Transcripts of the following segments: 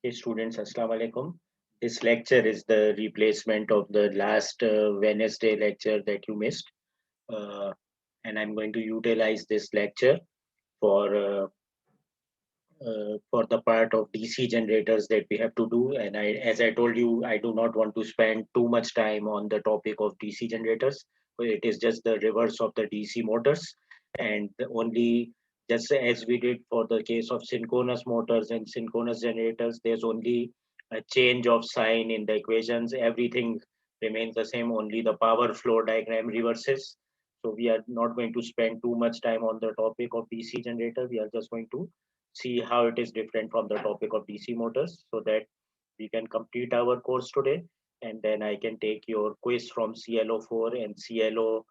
Hey students, Assalamu alaikum. This lecture is the replacement of the last Wednesday lecture that you missed. Uh, and I'm going to utilize this lecture for for the part of DC generators that we have to do. And as I told you, I do not want to spend too much time on the topic of DC generators. It is just the reverse of the DC motors, and only just as we did for the case of synchronous motors and synchronous generators, there's only a change of sign in the equations. Everything remains the same. Only the power flow diagram reverses. So we are not going to spend too much time on the topic of DC generator. We are just going to see how it is different from the topic of DC motors so that we can complete our course today. And then I can take your quiz from CLO4 and CLO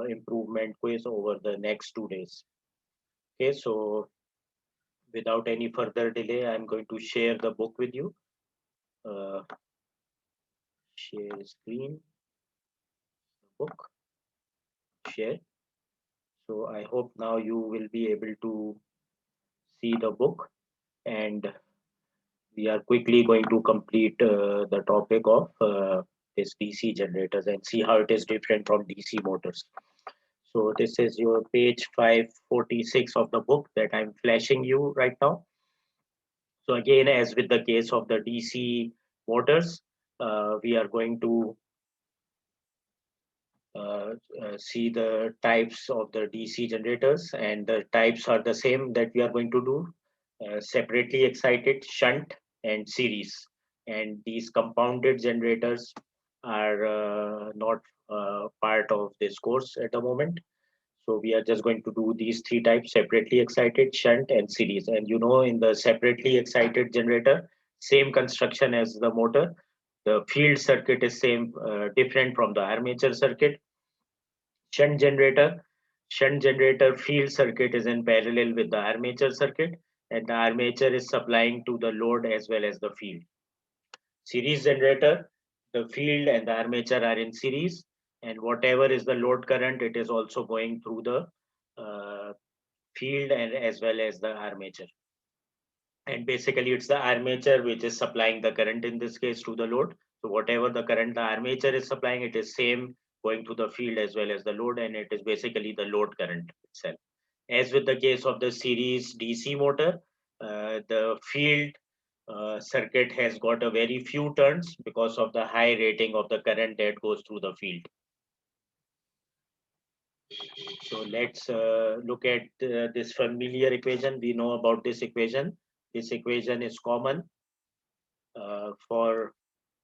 improvement quiz over the next 2 days. Okay, so without any further delay, I'm going to share the book with you. Uh, Share screen, book, share. So I hope now you will be able to see the book, and we are quickly going to complete the topic of this DC generators and see how it is different from DC motors. So this is your page 546 of the book that I'm flashing you right now. So again, as with the case of the DC motors, we are going to see the types of the DC generators, and the types are the same that we are going to do: separately excited, shunt, and series. And these compounded generators are not part of this course at the moment. So we are just going to do these three types: separately excited, shunt, and series. And you know, in the separately excited generator, same construction as the motor. The field circuit is same, different from the armature circuit. Shunt generator. Shunt generator field circuit is in parallel with the armature circuit, and the armature is supplying to the load as well as the field. Series generator, the field and the armature are in series, and whatever is the load current, it is also going through the uh, field and as well as the armature. And basically, it's the armature which is supplying the current in this case to the load. So whatever the current the armature is supplying, it is same going to the field as well as the load, and it is basically the load current itself. As with the case of the series DC motor, the field circuit has got a very few turns because of the high rating of the current that goes through the field. So let's look at this familiar equation. We know about this equation. This equation is common for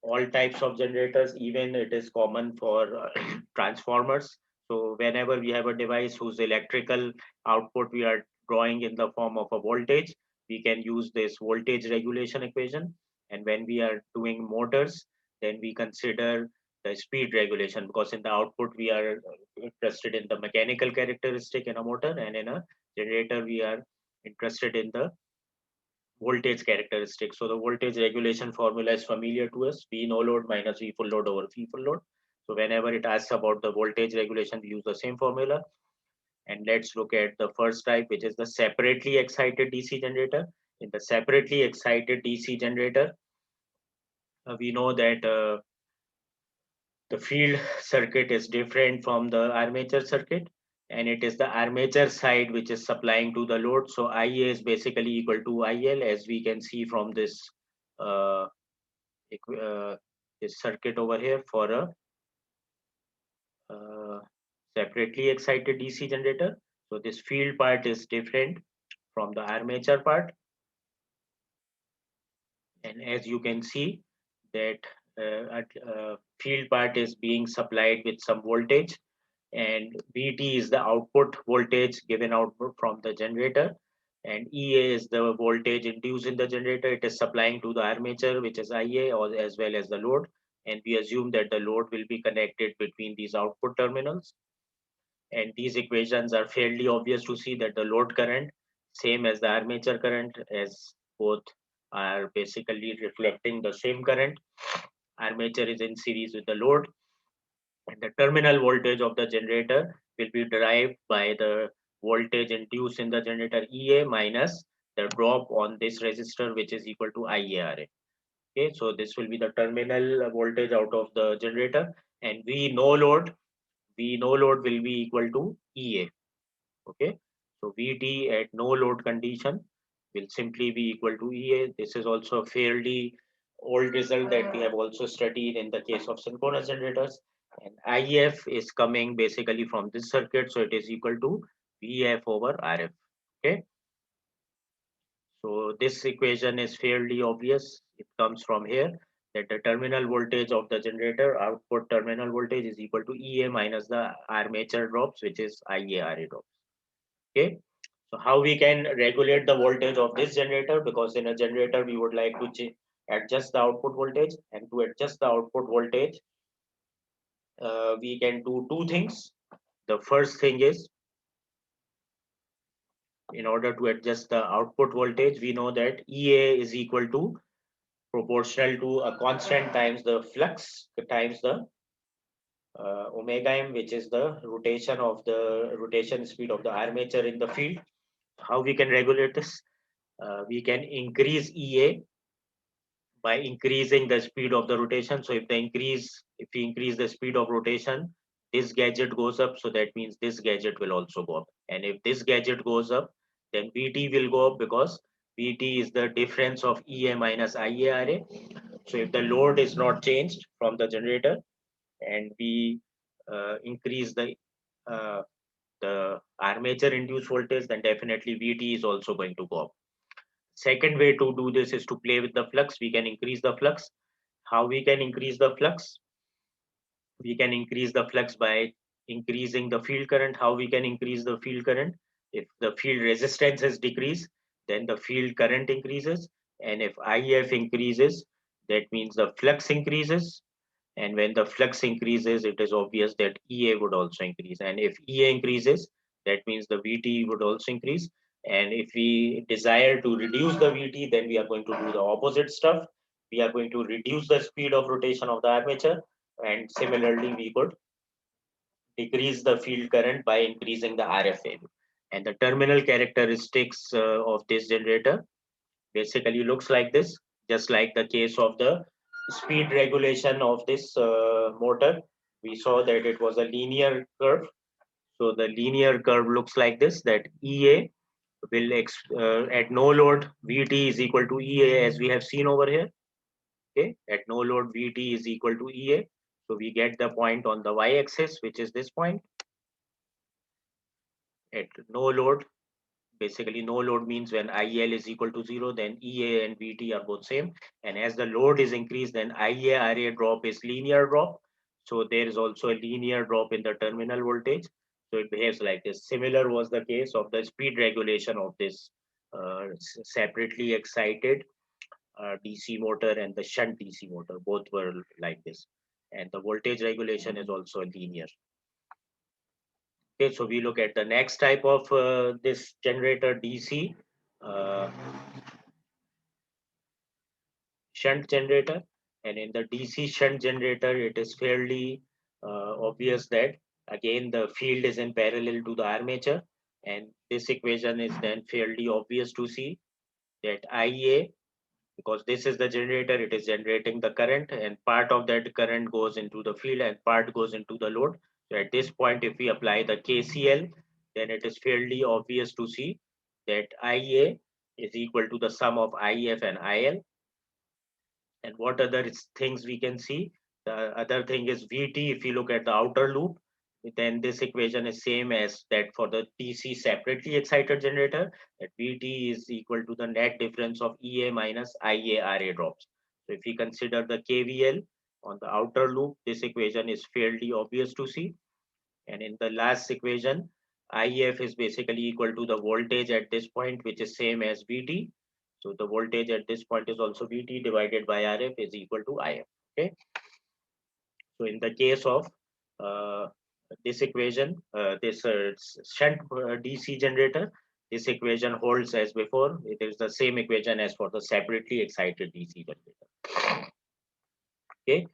all types of generators. Even it is common for transformers. So whenever we have a device whose electrical output we are drawing in the form of a voltage, we can use this voltage regulation equation. And when we are doing motors, then we consider the speed regulation, because in the output we are interested in the mechanical characteristic in a motor, and in a generator we are interested in the voltage characteristic. So the voltage regulation formula is familiar to us: V no load minus V full load over V full load. So whenever it asks about the voltage regulation, we use the same formula. And let's look at the first type, which is the separately excited DC generator. In the separately excited DC generator, we know that the field circuit is different from the armature circuit, and it is the armature side which is supplying to the load. So IA is basically equal to IL, as we can see from uh, uh, this circuit over here for a uh, separately excited DC generator. So this field part is different from the armature part, and as you can see that field part is being supplied with some voltage, and VT is the output voltage given output from the generator, and EA is the voltage induced in the generator. It is supplying to the armature, which is IA, or as well as the load, and we assume that the load will be connected between these output terminals. And these equations are fairly obvious to see that the load current same as the armature current, as both are basically reflecting the same current. Armature is in series with the load, and the terminal voltage of the generator will be derived by the voltage induced in the generator EA minus the drop on this resistor, which is equal to IaRa. Okay, so this will be the terminal voltage out of the generator, and V no load will be equal to EA. Okay, so VT at no load condition will simply be equal to EA. This is also a fairly old result that we have also studied in the case of synchronous generators. And IF is coming basically from this circuit, so it is equal to VF over RF. Okay, so this equation is fairly obvious. It comes from here that the terminal voltage of the generator, output terminal voltage, is equal to EA minus the armature drops, which is IaRa drops. Okay, so how we can regulate the voltage of this generator, because in a generator we would like to adjust the output voltage, and to adjust the output voltage we can do two things. The first thing is, in order to adjust the output voltage, we know that EA is equal to proportional to a constant times the flux times the omega m, which is the rotation speed of the armature in the field. How we can regulate this? We can increase EA by increasing the speed of the rotation. So if we increase the speed of rotation, this gadget goes up. So that means this gadget will also go up. And if this gadget goes up, then VT will go up, because VT is the difference of EA minus IaRa. So if the load is not changed from the generator, and we increase uh, the armature induced voltage, then definitely VT is also going to go up. Second way to do this is to play with the flux. We can increase the flux. How we can increase the flux? We can increase the flux by increasing the field current. How we can increase the field current? If the field resistance is decreased, then the field current increases. And if IF increases, that means the flux increases. And when the flux increases, it is obvious that EA would also increase. And if EA increases, that means the VT would also increase. And if we desire to reduce the VT, then we are going to do the opposite stuff. We are going to reduce the speed of rotation of the armature. And similarly, we could decrease the field current by increasing the RF value. And the terminal characteristics of this generator basically looks like this, just like the case of the speed regulation of this motor. We saw that it was a linear curve. So the linear curve looks like this, that EA will at no load VT is equal to EA, as we have seen over here. Okay, at no load VT is equal to EA. So we get the point on the y-axis, which is this point. At no load, basically no load means when IL is equal to 0, then EA and VT are both same. And as the load is increased, then IaRa drop is linear drop. So there is also a linear drop in the terminal voltage. So it behaves like this. Similar was the case of the speed regulation of this separately excited DC motor and the shunt DC motor. Both were like this. And the voltage regulation is also linear. Okay, so we look at the next type of this generator, DC shunt generator. And in the DC shunt generator, it is fairly obvious that again the field is in parallel to the armature. And this equation is then fairly obvious to see that IA, because this is the generator, it is generating the current, and part of that current goes into the field and part goes into the load. So at this point, if we apply the KCL, then it is fairly obvious to see that IA is equal to the sum of IF and IL. And what other things we can see? The other thing is VT. If you look at the outer loop, then this equation is same as that for the DC separately excited generator, that VT is equal to the net difference of EA minus IaRa drops. So if we consider the KVL on the outer loop, this equation is fairly obvious to see. And in the last equation, IF is basically equal to the voltage at this point, which is same as VT. So the voltage at this point is also VT divided by RF is equal to IF. Okay. So in the case of uh, this equation, this shunt DC generator, this equation holds as before. It is the same equation as for the separately excited DC generator. Okay.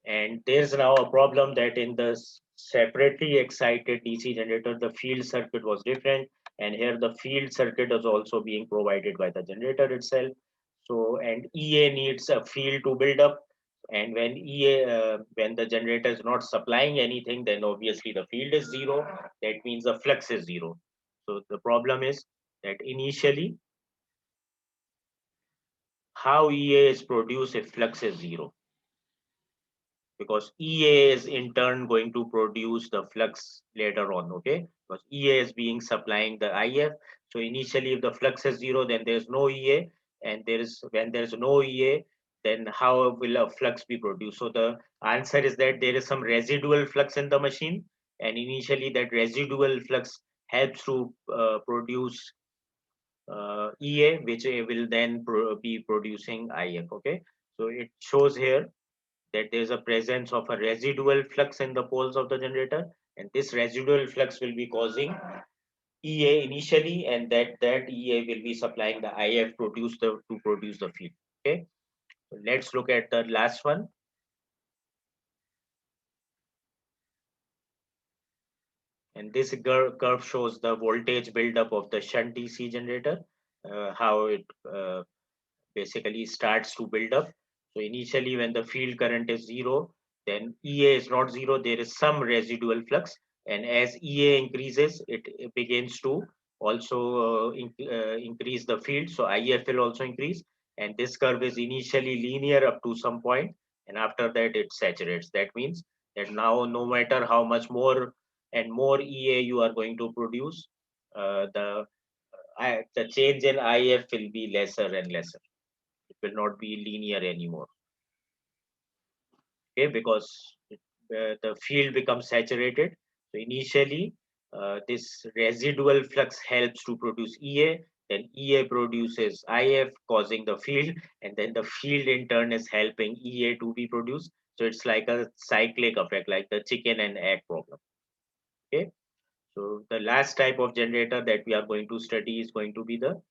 And there's now a problem that in the separately excited DC generator, the field circuit was different. And here the field circuit is also being provided by the generator itself. So, and EA needs a field to build up. And when the generator is not supplying anything, then obviously the field is zero. That means the flux is zero. So the problem is that initially, how EA is produced if flux is zero? Because EA is in turn going to produce the flux later on, okay? Because EA is being supplying the IF. So initially, if the flux is zero, then there's no EA, and when there's no EA, then how will a flux be produced? So the answer is that there is some residual flux in the machine, and initially that residual flux helps to produce EA, which will then be producing IF, okay? So it shows here that there is a presence of a residual flux in the poles of the generator, and this residual flux will be causing EA initially, and that EA will be supplying the IF to produce the field. Okay, so let's look at the last one. And this curve shows the voltage buildup of the shunt DC generator, how it basically starts to build up. So initially when the field current is zero, then EA is not zero, there is some residual flux. And as EA increases, it begins to also increase the field. So IF will also increase. And this curve is initially linear up to some point, and after that it saturates. That means that now no matter how much more and more EA you are going to produce, the change in IF will be lesser and lesser. It will not be linear anymore, okay, because the field becomes saturated. So initially this residual flux helps to produce EA, then EA produces IF causing the field, and then the field in turn is helping EA to be produced. So it's like a cyclic effect, like the chicken and egg problem. Okay, so the last type of generator that we are going to study is going to be the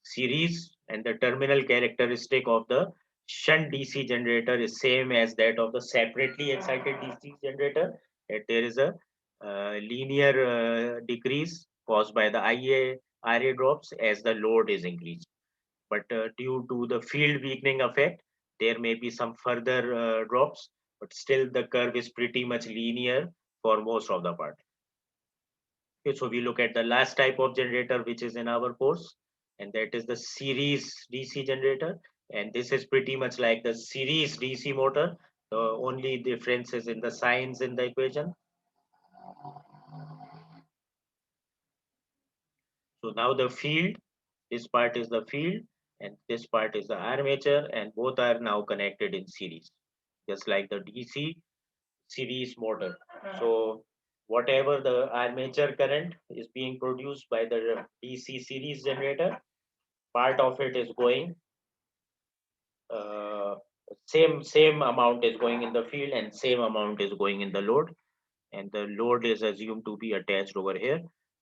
series, and the terminal characteristic of the shunt DC generator is same as that of the separately excited DC generator, that there is a linear decrease caused by the RA drops as the load is increased. But due to the field weakening effect, there may be some further drops, but still the curve is pretty much linear for most of the part. Okay, so we look at the last type of generator which is in our course, and that is the series DC generator. And this is pretty much like the series DC motor. The only difference is in the signs in the equation. So now the field, this part is the field, and this part is the armature, and both are now connected in series, just like the DC series motor. So whatever the armature current is being produced by the DC series generator, part of it is going uh, same amount is going in the field and same amount is going in the load, and the load is assumed to be attached over here.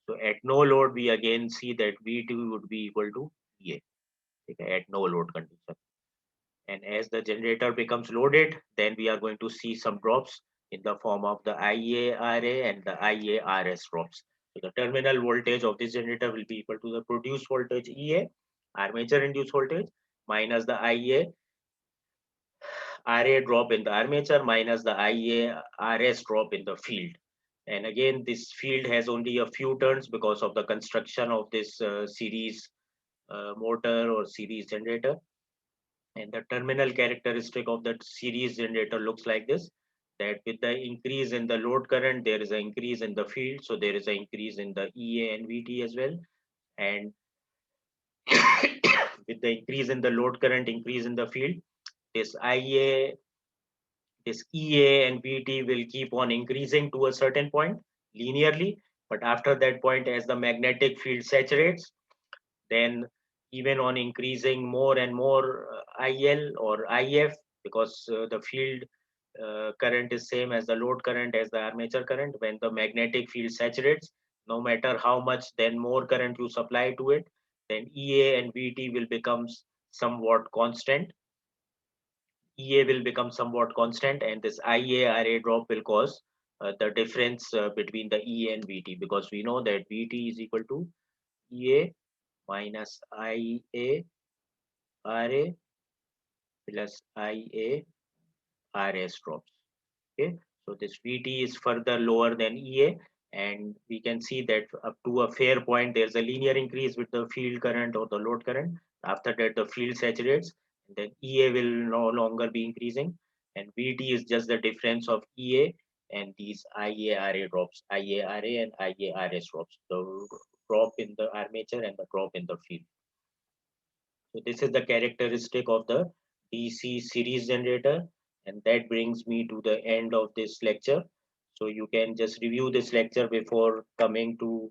So at no load we again see that V2 would be equal to EA, okay, at no load condition. And as the generator becomes loaded, then we are going to see some drops in the form of the IARA and the IARS drops. So the terminal voltage of this generator will be equal to the produced voltage EA, armature induced voltage, minus the RA drop in the armature minus the IARS drop in the field. And again, this field has only a few turns because of the construction of this series motor or series generator. And the terminal characteristic of that series generator looks like this, that with the increase in the load current, there is an increase in the field. So there is an increase in the EA and VT as well. And with the increase in the load current, increase in the field, this EA and VT will keep on increasing to a certain point linearly. But after that point, as the magnetic field saturates, then even on increasing more and more IL or IF, because the field current is same as the load current as the armature current, when the magnetic field saturates, no matter how much then more current you supply to it, then EA and VT will become somewhat constant. EA will become somewhat constant, and this IARA drop will cause the difference between the E and VT, because we know that VT is equal to EA minus IA RA plus IA RS drops. Okay, so this VT is further lower than EA, and we can see that up to a fair point, there's a linear increase with the field current or the load current. After that, the field saturates, and then EA will no longer be increasing, and VT is just the difference of EA and these IARA drops, IARA and IARS drops, the drop in the armature and the drop in the field. So this is the characteristic of the DC series generator, and that brings me to the end of this lecture. So you can just review this lecture before coming to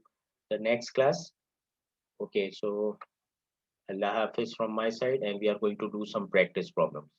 the next class. Okay, so Allah Hafiz from my side, and we are going to do some practice problems.